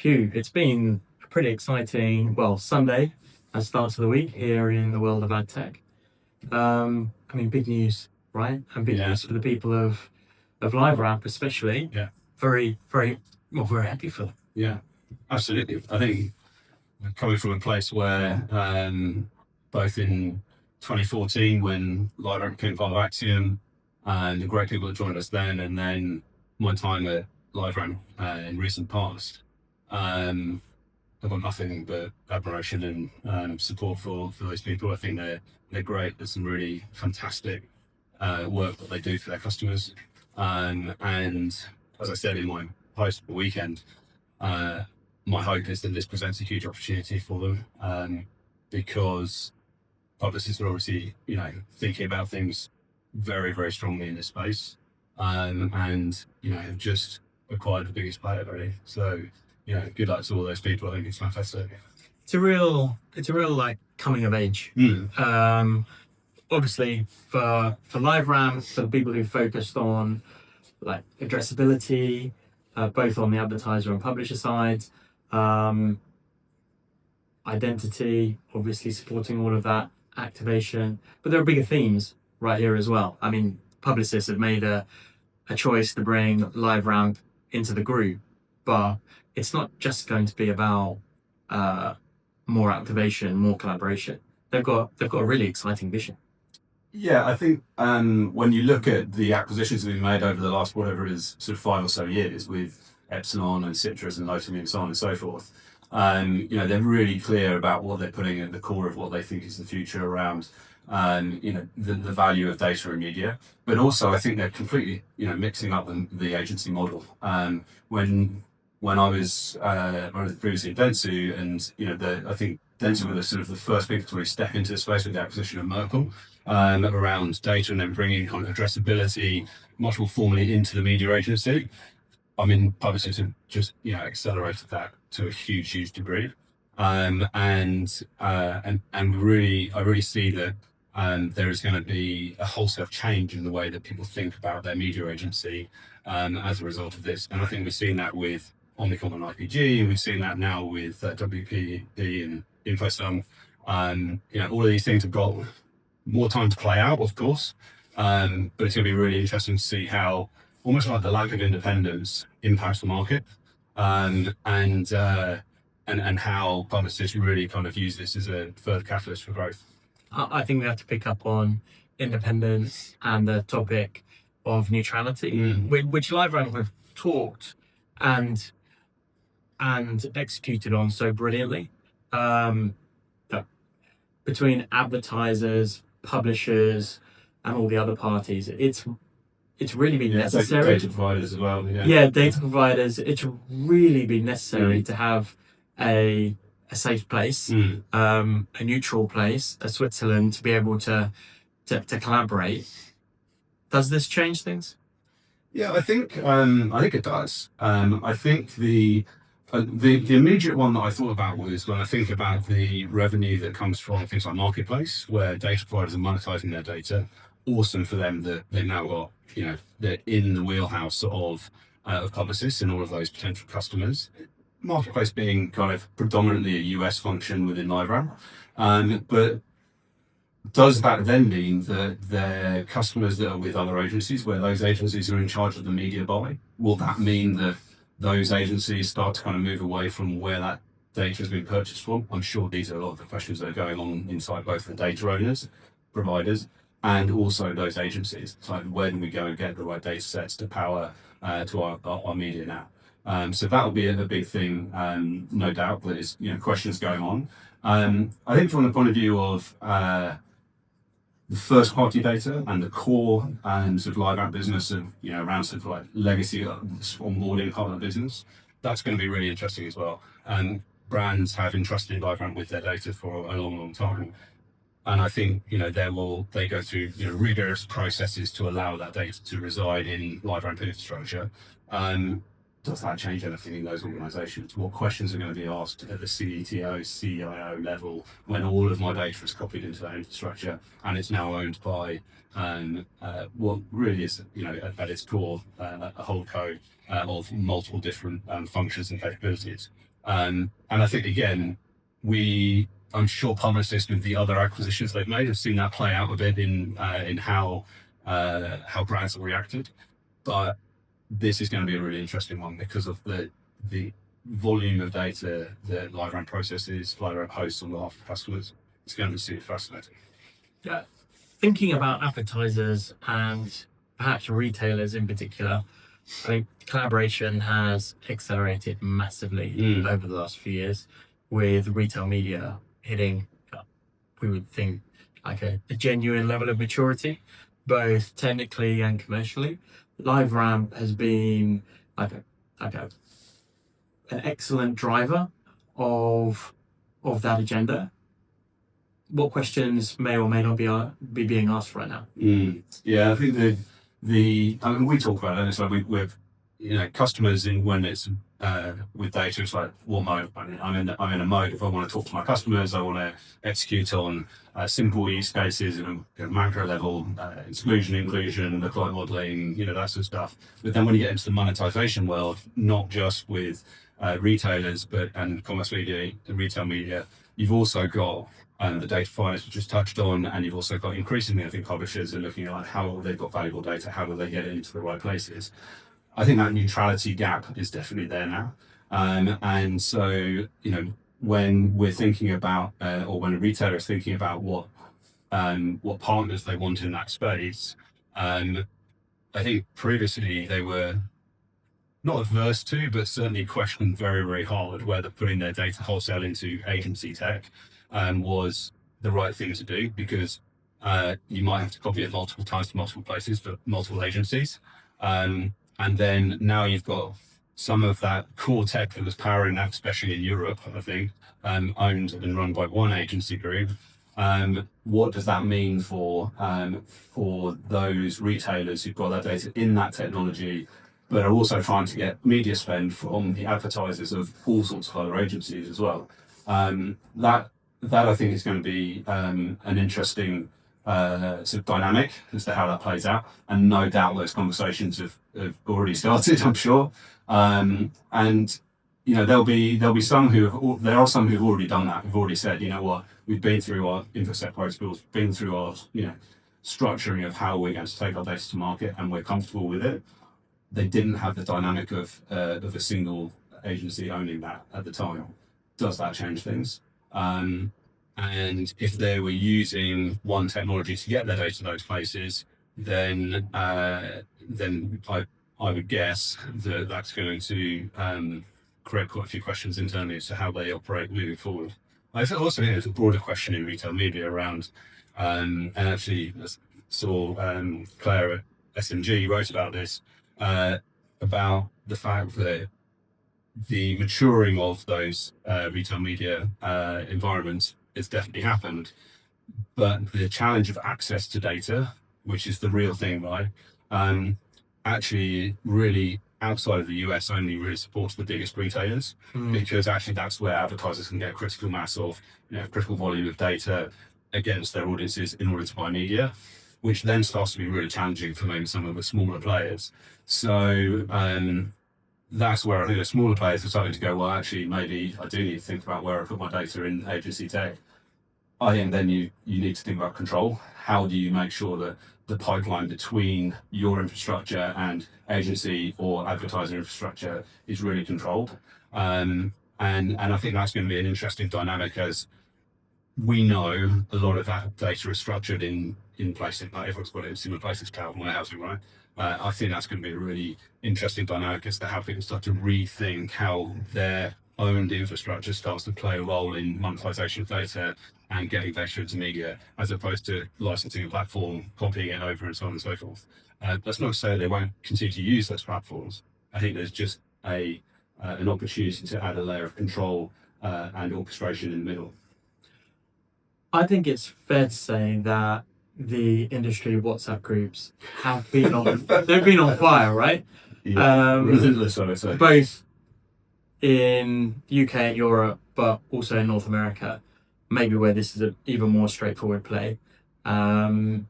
Phew, it's been a pretty exciting, well, Sunday as start of the week here in the world of ad tech. Big news, right? And big news for the people of LiveRamp, especially. Yeah. Very very happy for them. Yeah, absolutely. I think coming from a place where both in 2014 when LiveRamp became part of Axiom and the great people that joined us then, and then my time at LiveRamp in recent past, I've got nothing but admiration and support for those people. I think they're great. There's some really fantastic work that they do for their customers. And as I said in my post the weekend, my hope is that this presents a huge opportunity for them, because Publicis are obviously, thinking about things very, very strongly in this space, and have just acquired the biggest player already. So, good luck to all those people. I think it's fantastic. It's a real like coming of age. Obviously for LiveRamp, for the people who focused on like addressability, both on the advertiser and publisher side, identity, obviously supporting all of that, activation, but there are bigger themes right here as well. I mean, Publicis have made a choice to bring LiveRamp into the group, but it's not just going to be about more activation, more collaboration. They've got a really exciting vision. Yeah, I think when you look at the acquisitions that we've made over the last, whatever it is, sort of 5 or so years with Epsilon and Citrus and Lotimi and so on and so forth, they're really clear about what they're putting at the core of what they think is the future around, the value of data and media. But also, I think they're completely, mixing up the agency model. When I was previously at Dentsu, and I think Dentsu were the sort of the first people to really step into the space with the acquisition of Merkle, around data, and then bringing kind of addressability much more formally into the media agency. I mean, Publicis have just accelerated that to a huge degree, and really, I really see that there is going to be a wholesale change in the way that people think about their media agency as a result of this. And I think we've seen that with Omnicom and IPG, and we've seen that now with WPP and InfoSum. All of these things have got more time to play out, of course, but it's going to be really interesting to see how almost like the lack of independence impacts the market, and how Publicis really kind of use this as a further catalyst for growth. I think we have to pick up on independence and the topic of neutrality, which LiveRamp have talked and executed on so brilliantly. Between advertisers, publishers, and all the other parties, it's really been necessary. Data providers as well. Data providers. It's really been necessary to have a safe place, a neutral place, a Switzerland, to be able to collaborate. Does this change things? Yeah, I think it does. I think the immediate one that I thought about was when I think about the revenue that comes from things like Marketplace, where data providers are monetizing their data. Awesome for them that they've now got, they're in the wheelhouse of Publicis and all of those potential customers. Marketplace being kind of predominantly a US function within LiveRamp. But does that then mean that their customers that are with other agencies, where those agencies are in charge of the media buy, will that mean that those agencies start to kind of move away from where that data has been purchased from? I'm sure these are a lot of the questions that are going on inside both the data owners, providers, and also those agencies. So where do we go and get the right data sets to power to our media now? So that will be a big thing, no doubt. But it's questions going on. I think from the point of view of the first party data and the core and sort of LiveRamp business of around sort of like legacy onboarding part of the business, that's going to be really interesting as well. And brands have entrusted LiveRamp with their data for a long time. And I think, they go through, rigorous processes to allow that data to reside in LiveRamp infrastructure. Does that change anything in those organizations? What questions are going to be asked at the CTO, CIO level when all of my data is copied into that infrastructure and it's now owned by what really is, at its core, a whole code of multiple different functions and capabilities? And I think again, I'm sure Publicis with the other acquisitions they've made have seen that play out a bit in how brands have reacted. But this is going to be a really interesting one because of the volume of data that LiveRamp processes, LiveRamp hosts on behalf of customers. It's going to be super fascinating. Yeah. Thinking about advertisers and perhaps retailers in particular, I think collaboration has accelerated massively over the last few years, with retail media hitting, we would think, like a genuine level of maturity, both technically and commercially. LiveRamp has been like an excellent driver of that agenda. What questions may or may not be being asked right now? Yeah, I think I mean, we talk about it. It's like we've customers when it's with data. It's like what mode? I mean, I'm in a mode. If I want to talk to my customers, I want to execute on simple use cases at a macro level, exclusion, inclusion, lookalike modeling, that sort of stuff. But then when you get into the monetization world, not just with retailers, and commerce media and retail media, you've also got the data finance, which just touched on, and you've also got increasingly, I think, publishers are looking at how they've got valuable data, how do they get it into the right places. I think that neutrality gap is definitely there now. And so, when we're thinking about, or when a retailer is thinking about what partners they want in that space, I think previously they were not averse to, but certainly questioned very, very hard whether putting their data wholesale into agency tech was the right thing to do, because you might have to copy it multiple times to multiple places for multiple agencies. And then now you've got some of that core tech that was powering that, especially in Europe, I think, owned and run by one agency group. What does that mean for those retailers who've got that data in that technology, but are also trying to get media spend from the advertisers of all sorts of other agencies as well? That I think is going to be an interesting sort of dynamic as to how that plays out, and no doubt those conversations have already started, I'm sure. And there'll be some there are some who've already done that. Who've already said, what, we've been through our InfoSec protocols, been through our structuring of how we're going to take our data to market, and we're comfortable with it. They didn't have the dynamic of a single agency owning that at the time. Does that change things? And if they were using one technology to get their data to those places, then I would guess that that's going to create quite a few questions internally as to how they operate moving forward. I also think there's a broader question in retail media around, and actually saw Claire at SMG wrote about this, about the fact that the maturing of those retail media environments has definitely happened, but the challenge of access to data, which is the real thing, right? Actually, really outside of the US, only really supports the biggest retailers, because actually that's where advertisers can get a critical mass of, critical volume of data against their audiences in order to buy media, which then starts to be really challenging for maybe some of the smaller players. So that's where I think the smaller players are starting to go, well, actually, maybe I do need to think about where I put my data in agency tech. I think then you need to think about control. How do you make sure that the pipeline between your infrastructure and agency or advertiser infrastructure is really controlled? And I think that's going to be an interesting dynamic, as we know a lot of that data is structured in places, like everyone's got it in similar places, cloud and warehousing, right? I think that's going to be a really interesting dynamic as to how people start to rethink how their owned infrastructure starts to play a role in monetization of data and getting data into media, as opposed to licensing a platform, copying it over, and so on and so forth. That's not to say they won't continue to use those platforms. I think there's just an opportunity to add a layer of control and orchestration in the middle. I think it's fair to say that the industry WhatsApp groups have been they've been on fire, right? Yeah, relentless, I would say. Both in UK and Europe, but also in North America, maybe where this is an even more straightforward play. I've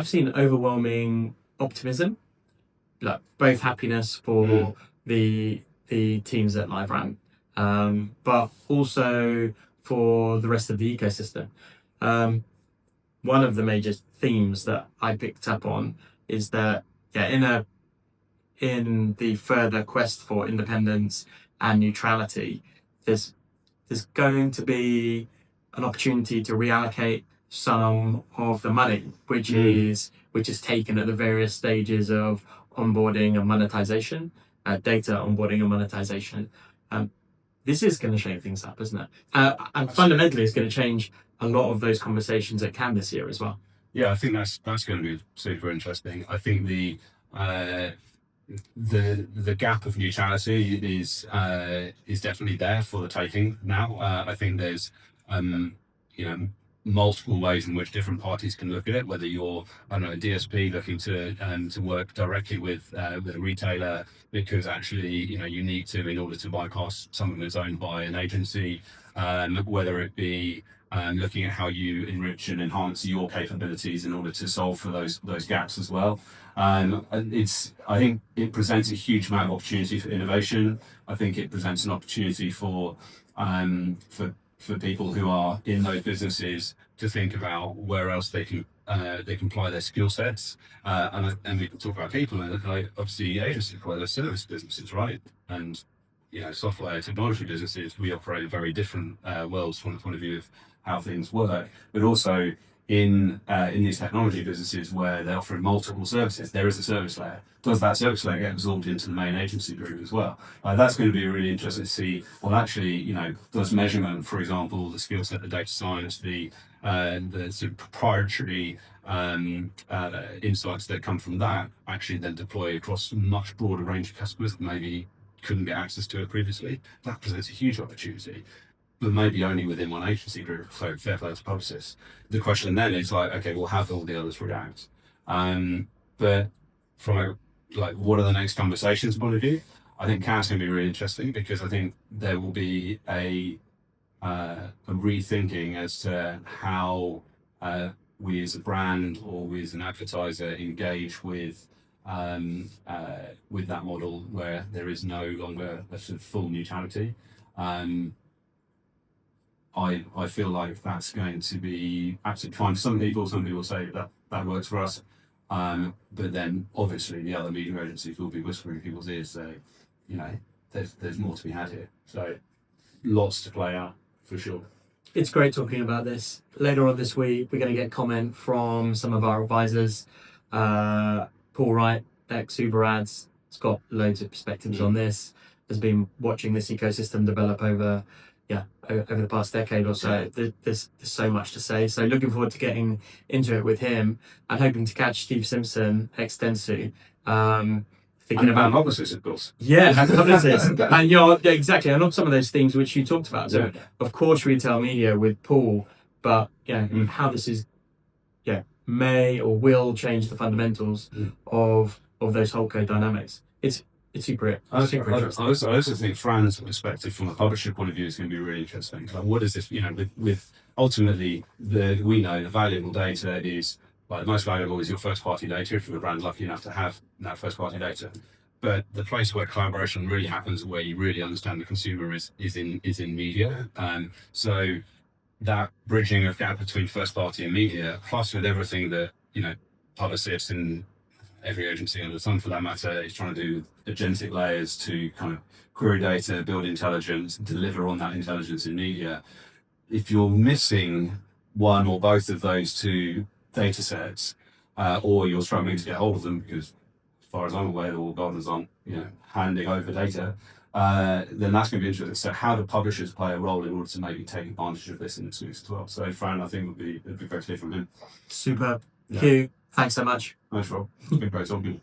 seen overwhelming optimism, like both happiness for the teams at LiveRamp, but also for the rest of the ecosystem. One of the major themes that I picked up on is that in the further quest for independence and neutrality, there's going to be an opportunity to reallocate some of the money which is taken at the various stages of onboarding and monetization, data onboarding and monetization. This is going to shake things up, isn't it? And fundamentally, it's going to change a lot of those conversations at Cannes this year as well. Yeah, I think that's going to be super interesting. I think the gap of neutrality is definitely there for the taking now. I think there's multiple ways in which different parties can look at it. Whether you're a DSP looking to work directly with a retailer because actually you need to in order to bypass something that's owned by an agency, whether it be looking at how you enrich and enhance your capabilities in order to solve for those gaps as well. I think it presents a huge amount of opportunity for innovation. I think it presents an opportunity for people who are in those businesses to think about where else they can apply their skill sets. And we can talk about people, and obviously agencies, well, they're service businesses, right? And software technology businesses, we operate in very different worlds from the point of view of how things work, but also in these technology businesses where they're offering multiple services, there is a service layer. Does that service layer get absorbed into the main agency group as well? That's going to be really interesting to see. Well, actually, does measurement, for example, the skill set, the data science, the sort of proprietary insights that come from that actually then deploy across a much broader range of customers that maybe couldn't get access to it previously? That presents a huge opportunity, but maybe only within one agency group. So fair play to Publicis. The question then is okay, well, how do all the others react? But from what are the next conversations point of view? I think Cannes going to be really interesting because I think there will be a rethinking as to how we as a brand or we as an advertiser engage with that model where there is no longer a sort of full neutrality. I feel like that's going to be absolutely fine for some people. Some people say that works for us. But then obviously the other media agencies will be whispering in people's ears, so there's more to be had here. So lots to play out for sure. It's great talking about this. Later on this week, we're going to get comment from some of our advisors. Paul Wright, ex-Uber Ads, has got loads of perspectives on this, has been watching this ecosystem develop over the past decade or so. There's so much to say. So looking forward to getting into it with him and hoping to catch Steve Simpson, ex-Dentsu, thinking about Publicis, of course. Yeah, and Publicis. And exactly. And on some of those themes which you talked about. So of course, retail media with Paul, but how this is, may or will change the fundamentals of those whole code dynamics. It's super interesting. I also think Fran's perspective from a publisher point of view is going to be really interesting. Like, what is this? With ultimately we know the valuable data is the most valuable is your first party data if you're a brand lucky enough to have that first party data. But the place where collaboration really happens, where you really understand the consumer, is in media. So that bridging of gap between first party and media, plus with everything that Publicis and every agency under the sun for that matter is trying to do, agentic layers to kind of query data, build intelligence, deliver on that intelligence in media. If you're missing one or both of those two data sets, or you're struggling to get hold of them because, as far as I'm aware, the walled gardens aren't handing over data, then that's going to be interesting. So how do publishers play a role in order to maybe take advantage of this in this space as well? So Fran, I think it'd be great to hear from him. Superb. Hugh, thanks so much. Thanks, Rob. It's been great talking.